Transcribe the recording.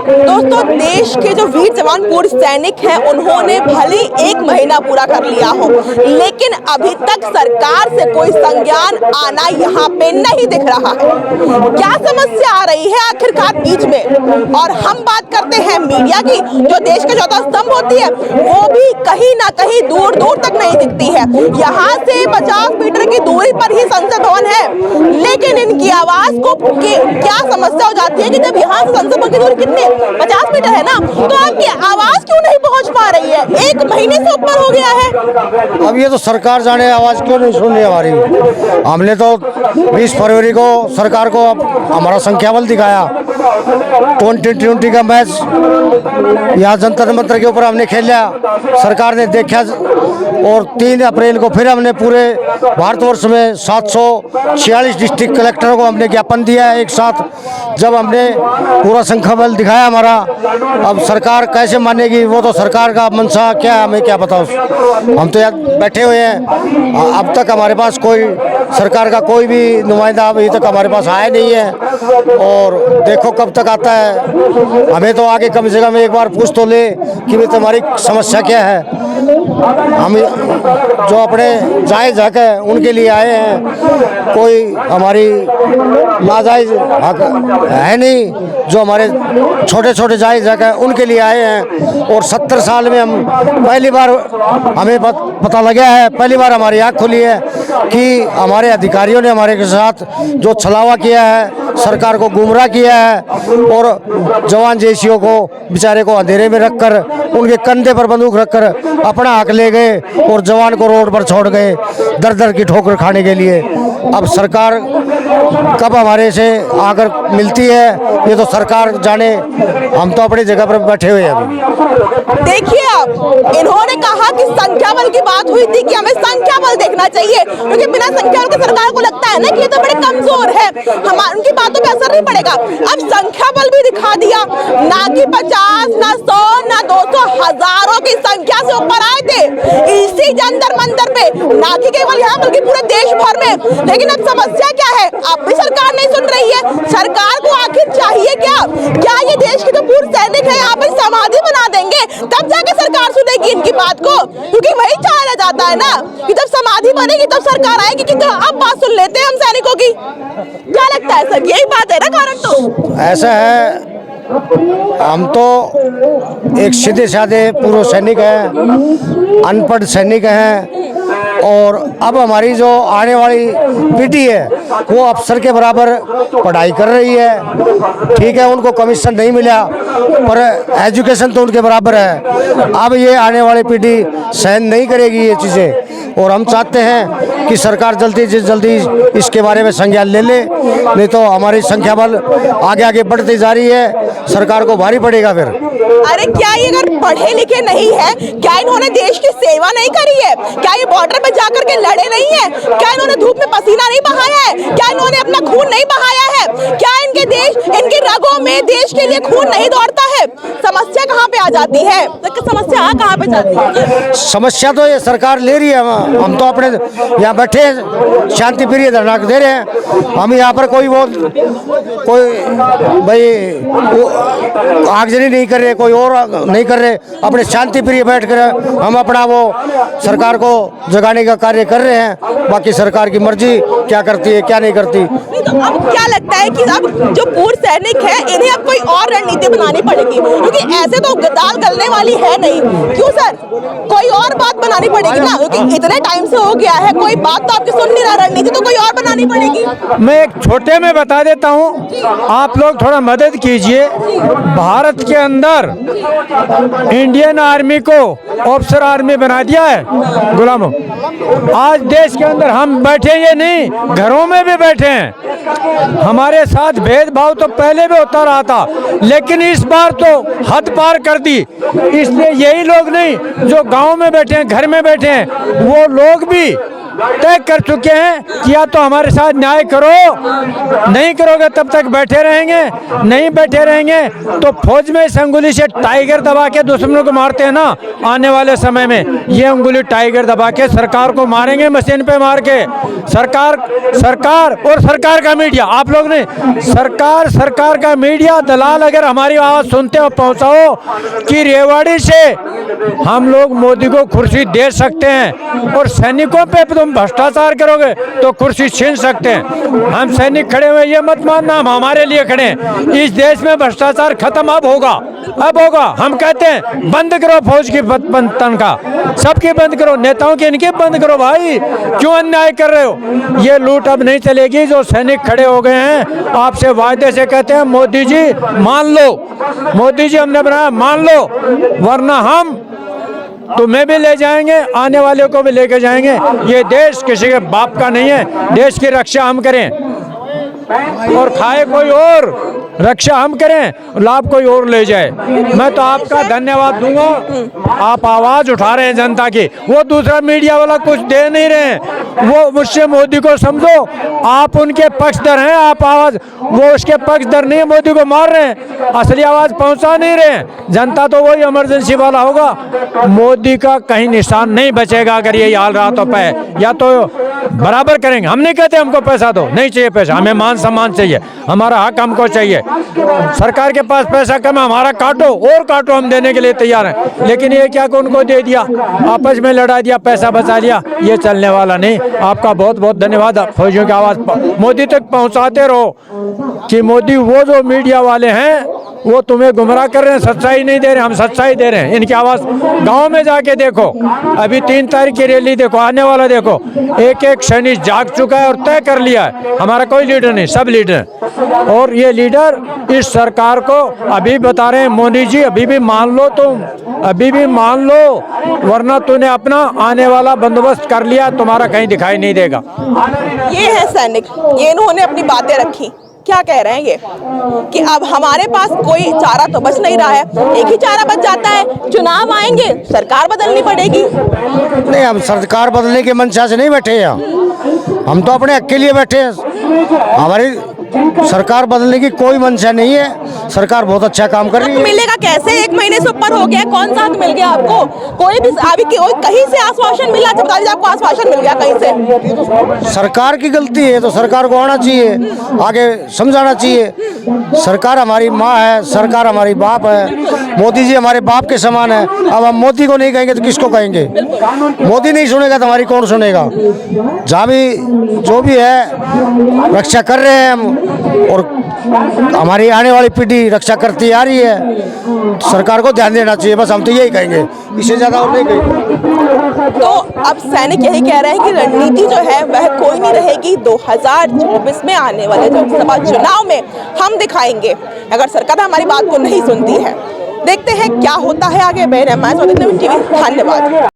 दोस्तों, देश के जो वीर जवान पूर्व सैनिक हैं, उन्होंने भले 1 महीना पूरा कर लिया हो, लेकिन अभी तक सरकार से कोई संज्ञान आना यहाँ पे नहीं दिख रहा है। क्या समस्या आ रही है आखिरकार बीच में? और हम बात करते हैं मीडिया की, जो देश का चौथा स्तंभ होती है, वो भी कहीं ना कहीं दूर दूर तक नहीं दिखती है। यहाँ से 50 मीटर की दूरी पर ही संसद भवन है, लेकिन इनकी आवाज को क्या समस्या हो जाती है कि जब यहाँ से संसद भवन की दूरी कितनी 50 मीटर है ना, तो आपकी आवाज क्यों नहीं पहुँच पा रही है? 1 महीने से ऊपर हो गया है। अब ये तो सरकार जाने आवाज क्यों नहीं सुन रही हमारी। हमने तो 20 फरवरी को सरकार को हमारा संख्या बल दिखाया। 2020 का मैच यहाँ जंतर मंतर के ऊपर हमने खेला, सरकार ने देखा, और 3 अप्रैल को फिर हमने पूरे भारतवर्ष में 746 डिस्ट्रिक्ट कलेक्टरों को हमने ज्ञापन दिया है एक साथ। जब हमने पूरा संख्या बल दिखाया हमारा, अब सरकार कैसे मानेगी? वो तो सरकार का मंशा क्या है, हमें क्या पता। हम तो यहाँ बैठे हुए हैं, अब तक हमारे पास कोई सरकार का कोई भी नुमाइंदा अभी तक हमारे पास आया नहीं है, और देखो कब तक आता है। हमें तो आगे कम से कम एक बार पूछ तो ले कि भाई तुम्हारी समस्या क्या है। हम जो अपने जायज़ हक है उनके लिए आए हैं, कोई हमारी नाजायज़ हक है नहीं। जो हमारे छोटे छोटे जायज़ हक है उनके लिए आए हैं, और 70 साल में हम पहली बार हमें पता लगा है, पहली बार हमारी आँख खुली है कि हमारे अधिकारियों ने हमारे के साथ जो छलावा किया है, सरकार को गुमराह किया है, और जवान जैसियों को बेचारे को अंधेरे में रखकर, उनके कंधे पर बंदूक रखकर अपना हक ले गए, और जवान को रोड पर छोड़ गए दर दर की ठोकर खाने के लिए। अब सरकार कब हमारे से आकर मिलती है, ये तो सरकार जाने। हम तो अपनी जगह पर बैठे हुए हैं अभी। देखिए, आप इन्होंने कहा कि संख्या बल की बात हुई थी कि हमें संख्या बल देखना चाहिए, क्योंकि बिना संख्या बल के सरकार को लगता है ना कि ये तो बड़े कमजोर है, उनकी बातों पे असर नहीं पड़ेगा। अब संख्या बल भी दिखा दिया, ना कि 50, ना 100, ना 200, हजारों की संख्या से ऊपर आए थे इसी जंतर मंतर पे, ना कि केवल यहाँ बल्कि पूरे देश भर में। लेकिन अब समस्या क्या है? अब भी सरकार नहीं सुन रही है। सरकार को आखिर चाहिए क्या? क्या ये देश के जो पूर्व सैनिक है यहाँ पे समाधि बना देंगे तब जाके सरकार सुनेगी इनकी बात को? क्योंकि वही चाहा जाता है ना कि जब समाधि बनेगी तब सरकार आएगी कि तो अब बात सुन लेते हैं हम सैनिकों की। क्या लगता है सर, यही बात है ना कारण? तो ऐसा है, हम तो एक सीधे साधे पूर्व सैनिक हैं, अनपढ़ सैनिक हैं, और अब हमारी जो आने वाली पीढ़ी है वो अफसर के बराबर पढ़ाई कर रही है। ठीक है, उनको कमीशन नहीं मिला, पर एजुकेशन तो उनके बराबर है। अब ये आने वाली पीढ़ी सहन नहीं करेगी ये चीज़ें, और हम चाहते हैं कि सरकार जल्दी से जल्दी इसके बारे में संज्ञान ले ले, नहीं तो हमारी संख्या बल आगे आगे बढ़ती जा रही है, सरकार को भारी पड़ेगा फिर। अरे क्या ये अगर पढ़े लिखे नहीं है, क्या इन्होंने देश की सेवा नहीं करी है? क्या ये बॉर्डर पे जाकर के लड़े नहीं है? क्या इन्होंने धूप में पसीना नहीं बहाया है? क्या इन्होंने अपना खून नहीं बहाया है? क्या इनके इनकी रगों में देश के लिए खून नहीं दौड़ता है? समस्या कहाँ पे आ जाती है? समस्या कहाँ पे जाती है? समस्या तो ये सरकार ले रही है। हम तो अपने यहाँ बैठे शांति प्रिय धरना दे रहे हैं। हम यहाँ पर कोई भाई आगजनी नहीं कर रहे, कोई और नहीं कर रहे, अपने शांति प्रिय बैठ कर हम अपना वो सरकार को जगाने का कार्य कर रहे हैं। बाकी सरकार की मर्जी क्या करती है क्या नहीं करती। तो अब क्या लगता है कि अब जो पूर्व सैनिक है इन्हें अब कोई और रणनीति बनानी पड़ेगी, क्योंकि ऐसे तो दाल गलने वाली है नहीं। क्यों सर, कोई और बात बनानी पड़ेगी ना, क्योंकि इतने टाइम से हो गया है, कोई बात तो आपकी सुन नहीं रहा, रणनीति तो कोई और बनानी पड़ेगी। मैं एक छोटे में बता देता हूँ, आप लोग थोड़ा मदद कीजिए। भारत के अंदर इंडियन आर्मी को ऑफिसर आर्मी बना दिया है गुलामों। आज देश के अंदर हम बैठे ये नहीं, घरों में भी बैठे हैं। हमारे साथ भेदभाव तो पहले भी होता रहा था, लेकिन इस बार तो हद पार कर दी। इसलिए यही लोग नहीं जो गांव में बैठे हैं, घर में बैठे हैं, वो लोग भी तय कर चुके हैं कि या तो हमारे साथ न्याय करो, नहीं करोगे तब तक बैठे रहेंगे, नहीं बैठे रहेंगे तो फौज में इस अंगुली से टाइगर दबा के दुश्मनों को मारते हैं ना, आने वाले समय में ये अंगुली टाइगर दबा के सरकार को मारेंगे, मशीन पे मार के। सरकार और सरकार का मीडिया, आप लोग ने सरकार का मीडिया दलाल अगर हमारी आवाज सुनते हो पहुंचाओ कि रेवाड़ी से हम लोग मोदी को कुर्सी दे सकते हैं और सैनिकों पे तुम भ्रष्टाचार करोगे तो कुर्सी छीन सकते हैं। हम सैनिक खड़े हुए, ये मत मानना हम हमारे लिए खड़े हैं। इस देश में भ्रष्टाचार खत्म अब होगा। हम कहते हैं बंद करो फौज की तनख्वाह, सबकी बंद करो, नेताओं की इनकी बंद करो। भाई क्यों अन्याय कर रहे हो? ये लूट अब नहीं चलेगी। जो सैनिक खड़े हो गए हैं आपसे वायदे से कहते हैं मोदी जी मान लो, मोदी जी हमने बनाया मान लो, वरना हम तुम्हें भी ले जाएंगे, आने वाले को भी लेके जाएंगे। ये देश किसी के बाप का नहीं है। देश की रक्षा हम करें और खाए कोई और, रक्षा हम करें, लाभ कोई और ले जाए। मैं तो आपका धन्यवाद दूंगा, आप आवाज उठा रहे हैं जनता की। वो दूसरा मीडिया वाला कुछ दे नहीं रहे हैं। वो मुझसे मोदी को समझो, आप उनके पक्षधर हैं, आप आवाज, वो उसके पक्षधर नहीं है, मोदी को मार रहे हैं, असली आवाज पहुंचा नहीं रहे हैं। जनता तो वही इमरजेंसी वाला होगा, मोदी का कहीं निशान नहीं बचेगा अगर ये हाल रहा तो। या तो बराबर करेंगे, हम नहीं कहते हमको पैसा दो, नहीं चाहिए पैसा, हमें मान सम्मान चाहिए, हमारा हक हमको चाहिए। सरकार के पास पैसा कम है, हमारा काटो और काटो, हम देने के लिए तैयार हैं। लेकिन ये क्या को उनको दे दिया, आपस में लड़ा दिया, पैसा बचा लिया, ये चलने वाला नहीं। आपका बहुत बहुत धन्यवाद। फौजियों की आवाज मोदी तक पहुंचाते रहो कि मोदी, वो जो मीडिया वाले हैं वो तुम्हें गुमराह कर रहे हैं, सच्चाई नहीं दे रहे, हम सच्चाई दे रहे हैं। इनकी आवाज गांव में जाके देखो, अभी 3 तारीख की रैली देखो, आने वाला देखो, एक एक सैनिक जाग चुका है और तय कर लिया है हमारा कोई लीडर नहीं, सब लीडर हैं। और ये लीडर इस सरकार को अभी बता रहे हैं मोदी जी अभी भी मान लो, तुम अभी भी मान लो, वरना तूने अपना आने वाला बंदोबस्त कर लिया, तुम्हारा कहीं दिखाई नहीं देगा। ये है सैनिक, ये इन्होंने अपनी बातें रखी। क्या कह रहे हैं ये कि अब हमारे पास कोई चारा तो बच नहीं रहा है, एक ही चारा बच जाता है, चुनाव आएंगे, सरकार बदलनी पड़ेगी। नहीं, हम सरकार बदलने के मंशा से नहीं बैठे हैं, हम तो अपने हक के लिए बैठे हैं। हमारी सरकार बदलने की कोई मंशा नहीं है, सरकार बहुत अच्छा काम कर रही है। मिलेगा कैसे? 1 महीने से ऊपर हो गया, कौन सा हक मिल गया आपको? कोई भी अभी कहीं से आश्वासन मिला? जब आपको आश्वासन मिल गया कहीं से? सरकार की गलती है तो सरकार को आना चाहिए, आगे समझाना चाहिए। सरकार हमारी माँ है, सरकार हमारी बाप है, मोदी जी हमारे बाप के समान है। अब हम मोदी को नहीं कहेंगे तो किसको कहेंगे? मोदी नहीं सुनेगा तो हमारी कौन सुनेगा? जहाँ भी जो भी है रक्षा कर रहे हैं हम, और हमारी आने वाली पीढ़ी रक्षा करती आ रही है। सरकार को ध्यान देना चाहिए, बस हम तो यही कहेंगे, इससे ज्यादा और नहीं कहेंगे। तो अब सैनिक यही कह रहे हैं कि रणनीति जो है वह कोई नहीं रहेगी, 2024 में आने वाले लोकसभा चुनाव में हम दिखाएंगे अगर सरकार हमारी बात को नहीं सुनती है। देखते हैं क्या होता है आगे। धन्यवाद।